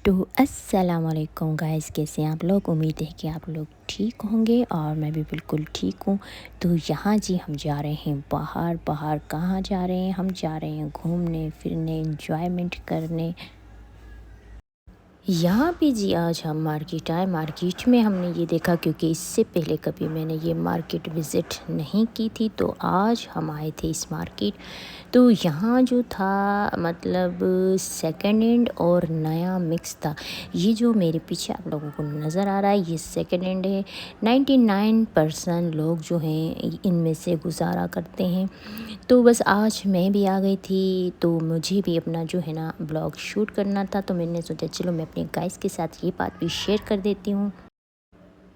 तो अस्सलाम वालेकुम गाइस, कैसे हैं आप लोग। उम्मीद है कि आप लोग ठीक होंगे और मैं भी बिल्कुल ठीक हूँ। तो यहाँ जी हम जा रहे हैं बाहर। बाहर कहाँ जा रहे हैं? हम जा रहे हैं घूमने फिरने, एंजॉयमेंट करने। यहाँ पे जी आज हम मार्केट आए। मार्केट में हमने ये देखा, क्योंकि इससे पहले कभी मैंने ये मार्केट विज़िट नहीं की थी, तो आज हम आए थे इस मार्केट। तो यहाँ जो था मतलब सेकेंड हैंड और नया मिक्स था। ये जो मेरे पीछे आप लोगों को नज़र आ रहा है, ये सेकेंड हैंड है। 99% लोग जो हैं इनमें से गुजारा करते हैं। तो बस आज मैं भी आ गई थी, तो मुझे भी अपना जो है ना ब्लॉग शूट करना था। तो मैंने सोचा चलो मैं अपने गाइस के साथ ये बात भी शेयर कर देती हूँ।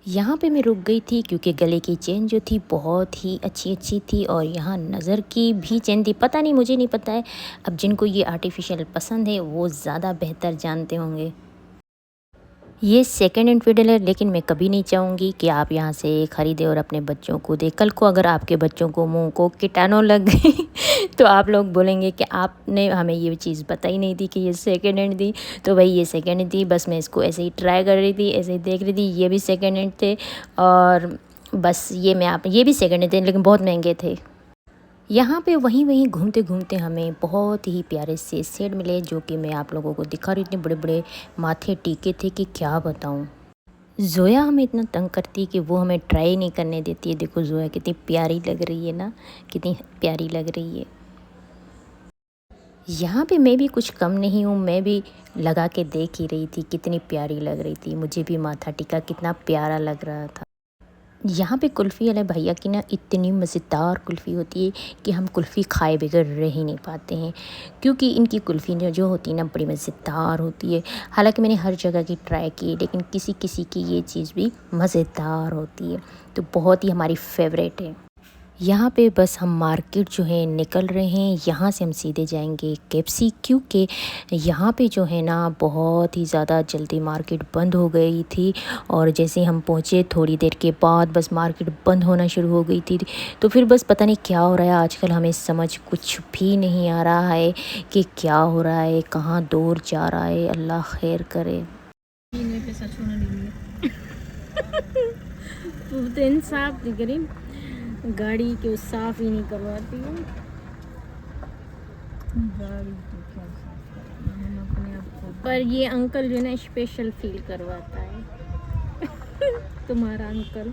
यहाँ पे मैं रुक गई थी क्योंकि गले की चेन जो थी बहुत ही अच्छी थी, और यहाँ नज़र की भी चेन थी। पता नहीं, मुझे नहीं पता है, अब जिनको ये आर्टिफिशियल पसंद है वो ज़्यादा बेहतर जानते होंगे। ये सेकंड हैंड फिडल है, लेकिन मैं कभी नहीं चाहूँगी कि आप यहाँ से ख़रीदें और अपने बच्चों को दें। कल को अगर आपके बच्चों को मुंह को कीटाणु लग गई तो आप लोग बोलेंगे कि आपने हमें ये चीज़ बताई नहीं थी कि ये सेकंड हैंड थी। तो भाई ये सेकंड हैंड थी, बस मैं इसको ऐसे ही ट्राई कर रही थी, ऐसे ही देख रही थी। ये भी सेकंड हैंड थे और बस ये भी सेकंड हैंड थे, लेकिन बहुत महंगे थे। यहाँ पे वहीं घूमते घूमते हमें बहुत ही प्यारे से सेट मिले, जो कि मैं आप लोगों को दिखा रही थी। बड़े बड़े माथे टीके थे कि क्या बताऊँ। ज़ोया हमें इतना तंग करती है कि वो हमें ट्राई नहीं करने देती है। देखो ज़ोया कितनी प्यारी लग रही है ना, कितनी प्यारी लग रही है। यहाँ पे मैं भी कुछ कम नहीं हूँ, मैं भी लगा के देख ही रही थी, कितनी प्यारी लग रही थी। मुझे भी माथा टीका कितना प्यारा लग रहा था। यहाँ पे कुल्फ़ी वाले भैया की ना इतनी मज़ेदार कुल्फ़ी होती है कि हम कुल्फ़ी खाए बगैर रह ही नहीं पाते हैं, क्योंकि इनकी कुल्फ़ी जो होती है ना बड़ी मज़ेदार होती है। हालांकि मैंने हर जगह की ट्राई की, लेकिन किसी किसी की ये चीज़ भी मज़ेदार होती है, तो बहुत ही हमारी फेवरेट है। यहाँ पे बस हम मार्केट जो है निकल रहे हैं। यहाँ से हम सीधे जाएंगे केएफसी, क्योंकि यहाँ पे जो है ना बहुत ही ज़्यादा जल्दी मार्केट बंद हो गई थी, और जैसे हम पहुँचे थोड़ी देर के बाद बस मार्केट बंद होना शुरू हो गई थी। तो फिर बस पता नहीं क्या हो रहा है आजकल, हमें समझ कुछ भी नहीं आ रहा है कि क्या हो रहा है, कहाँ दौर जा रहा है। अल्लाह खैर करे। तो इंसाफ नहीं करी, गाड़ी के साफ ही नहीं करवाती हूँ। गाड़ी तो क्या साफ करना, हम अपने आप को। पर ये अंकल जो ना स्पेशल फील करवाता है तुम्हारा अंकल।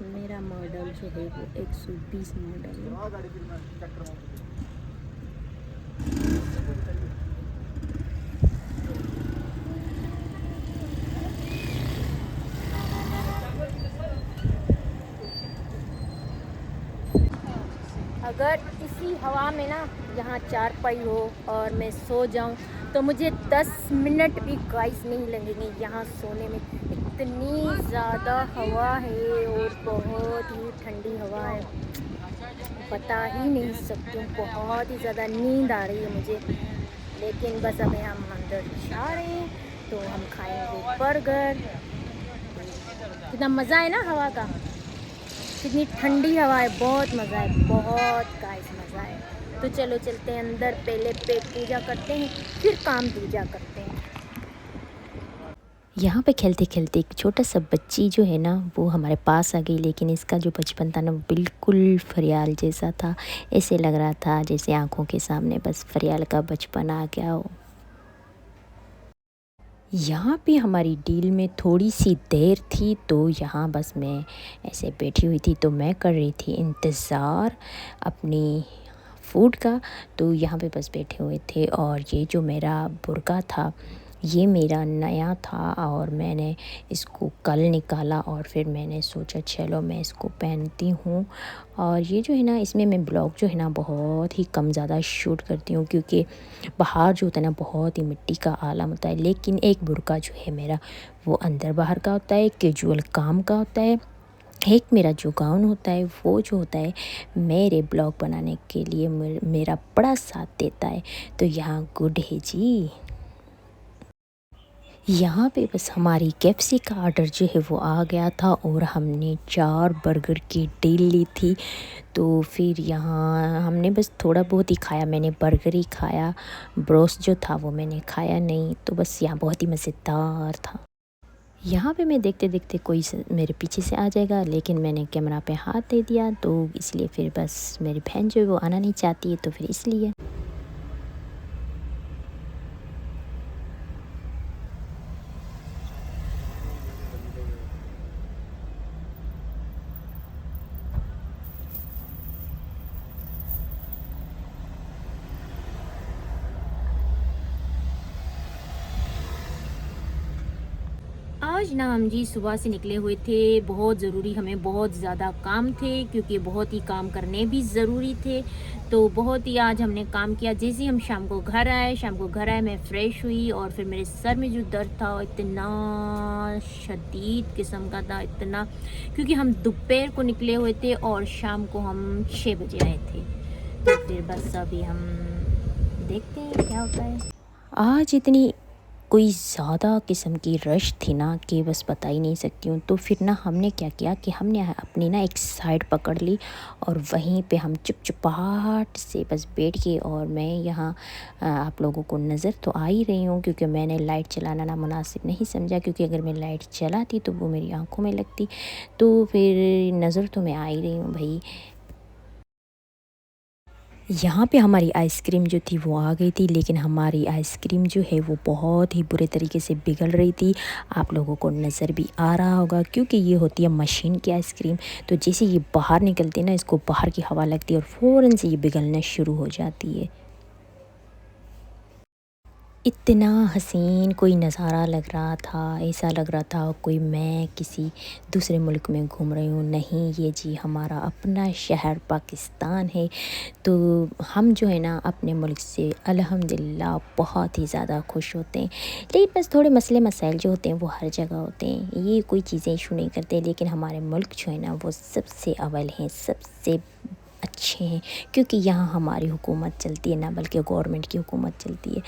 मेरा मॉडल जो है वो 120 मॉडल है। अगर इसी हवा में ना यहाँ चारपाई हो और मैं सो जाऊँ तो मुझे 10 मिनट भी गाइस नहीं लगेंगे यहाँ सोने में। इतनी ज़्यादा हवा है और बहुत ही ठंडी हवा है, बता ही नहीं सकती हूँ। बहुत ही ज़्यादा नींद आ रही है मुझे, लेकिन बस अभी हम अंदर जा रहे हैं तो हम खाएंगे बर्गर। कितना मज़ा है ना हवा का, कितनी ठंडी हवा है, बहुत मज़ा है, बहुत गाइस मज़ा है। तो चलो चलते हैं अंदर, पहले पेट पूजा करते हैं फिर काम दूजा करते हैं। यहाँ पे खेलते खेलते एक छोटा सा बच्ची जो है ना वो हमारे पास आ गई, लेकिन इसका जो बचपन था ना वो बिल्कुल फरियाल जैसा था। ऐसे लग रहा था जैसे आंखों के सामने बस फरियाल का बचपन आ गया हो। यहाँ पे हमारी डील में थोड़ी सी देर थी, तो यहाँ बस मैं ऐसे बैठी हुई थी, तो मैं कर रही थी इंतज़ार अपनी फूड का। तो यहाँ पे बस बैठे हुए थे, और ये जो मेरा बुर्का था ये मेरा नया था, और मैंने इसको कल निकाला, और फिर मैंने सोचा चलो मैं इसको पहनती हूँ। और ये जो है ना इसमें मैं ब्लॉग जो है ना बहुत ही कम ज़्यादा शूट करती हूँ, क्योंकि बाहर जो होता है ना बहुत ही मिट्टी का आलम होता है। लेकिन एक बुर्का जो है मेरा वो अंदर बाहर का होता है, कैजुअल काम का होता है। एक मेरा जो गाउन होता है वो जो होता है मेरे ब्लॉग बनाने के लिए मेरा बड़ा साथ देता है। तो यहाँ गुड है जी। यहाँ पे बस हमारी केएफसी का ऑर्डर जो है वो आ गया था और हमने 4 बर्गर की डील ली थी। तो फिर यहाँ हमने बस थोड़ा बहुत ही खाया, मैंने बर्गर ही खाया, ब्रोस्ट जो था वो मैंने खाया नहीं। तो बस यहाँ बहुत ही मज़ेदार था। यहाँ पे मैं देखते-देखते कोई मेरे पीछे से आ जाएगा, लेकिन मैंने कैमरा पे हाथ दे दिया, तो इसलिए फिर बस मेरी बहन जो है वो आना नहीं चाहती है, तो फिर इसलिए। आज ना हम जी सुबह से निकले हुए थे, बहुत ज़रूरी, हमें बहुत ज़्यादा काम थे क्योंकि बहुत ही काम करने भी ज़रूरी थे। तो बहुत ही आज हमने काम किया। जैसे ही हम शाम को घर आए मैं फ़्रेश हुई और फिर मेरे सर में जो दर्द था वो इतना शदीद किस्म का था, इतना, क्योंकि हम दोपहर को निकले हुए थे और शाम को हम 6 बजे आए थे। तो फिर बस अभी हम देखते हैं क्या होता है। आज इतनी कोई ज़्यादा किस्म की रश थी ना कि बस बता ही नहीं सकती हूँ। तो फिर ना हमने क्या किया कि हमने अपनी ना एक साइड पकड़ ली और वहीं पे हम चुपचाप से बस बैठ गए। और मैं यहाँ आप लोगों को नज़र तो आ ही रही हूँ क्योंकि मैंने लाइट चलाना ना मुनासिब नहीं समझा, क्योंकि अगर मैं लाइट चलाती तो वो मेरी आँखों में लगती। तो फिर नज़र तो मैं आ ही रही हूँ भाई। यहाँ पे हमारी आइसक्रीम जो थी वो आ गई थी, लेकिन हमारी आइसक्रीम जो है वो बहुत ही बुरे तरीके से पिघल रही थी। आप लोगों को नज़र भी आ रहा होगा क्योंकि ये होती है मशीन की आइसक्रीम। तो जैसे ये बाहर निकलती है ना, इसको बाहर की हवा लगती है और फ़ौरन से ये पिघलना शुरू हो जाती है। इतना हसीन कोई नज़ारा लग रहा था, ऐसा लग रहा था कोई मैं किसी दूसरे मुल्क में घूम रही हूँ। नहीं, ये जी हमारा अपना शहर पाकिस्तान है। तो हम जो है ना अपने मुल्क से अल्हम्दुलिल्लाह बहुत ही ज़्यादा खुश होते हैं। लेकिन बस थोड़े मसले मसाइल जो होते हैं वो हर जगह होते हैं, ये कोई चीज़ें इशू नहीं करते। लेकिन हमारे मुल्क जो है ना वो सबसे अव्वल हैं, सबसे अच्छे हैं, क्योंकि यहाँ हमारी हुकूमत चलती है ना, बल्कि गवर्नमेंट की हुकूमत चलती है।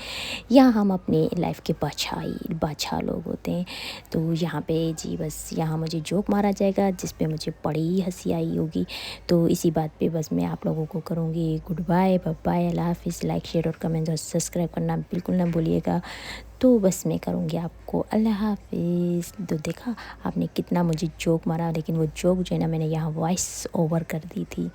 यहाँ हम अपने लाइफ के बादशाह लोग होते हैं। तो यहाँ पे जी बस यहाँ मुझे जोक मारा जाएगा जिस पे मुझे बड़ी हंसी आई होगी। तो इसी बात पे बस मैं आप लोगों को करूँगी गुड बाय, बाय बाय, अल्लाह हाफ़िज़। लाइक शेयर और कमेंट और सब्सक्राइब करना बिल्कुल ना भूलिएगा। तो बस मैं करूँगी आपको अल्लाह हाफ़िज़। तो देखा आपने कितना मुझे जोक मारा, लेकिन वो जोक जो है ना मैंने यहाँ वॉइस ओवर कर दी थी।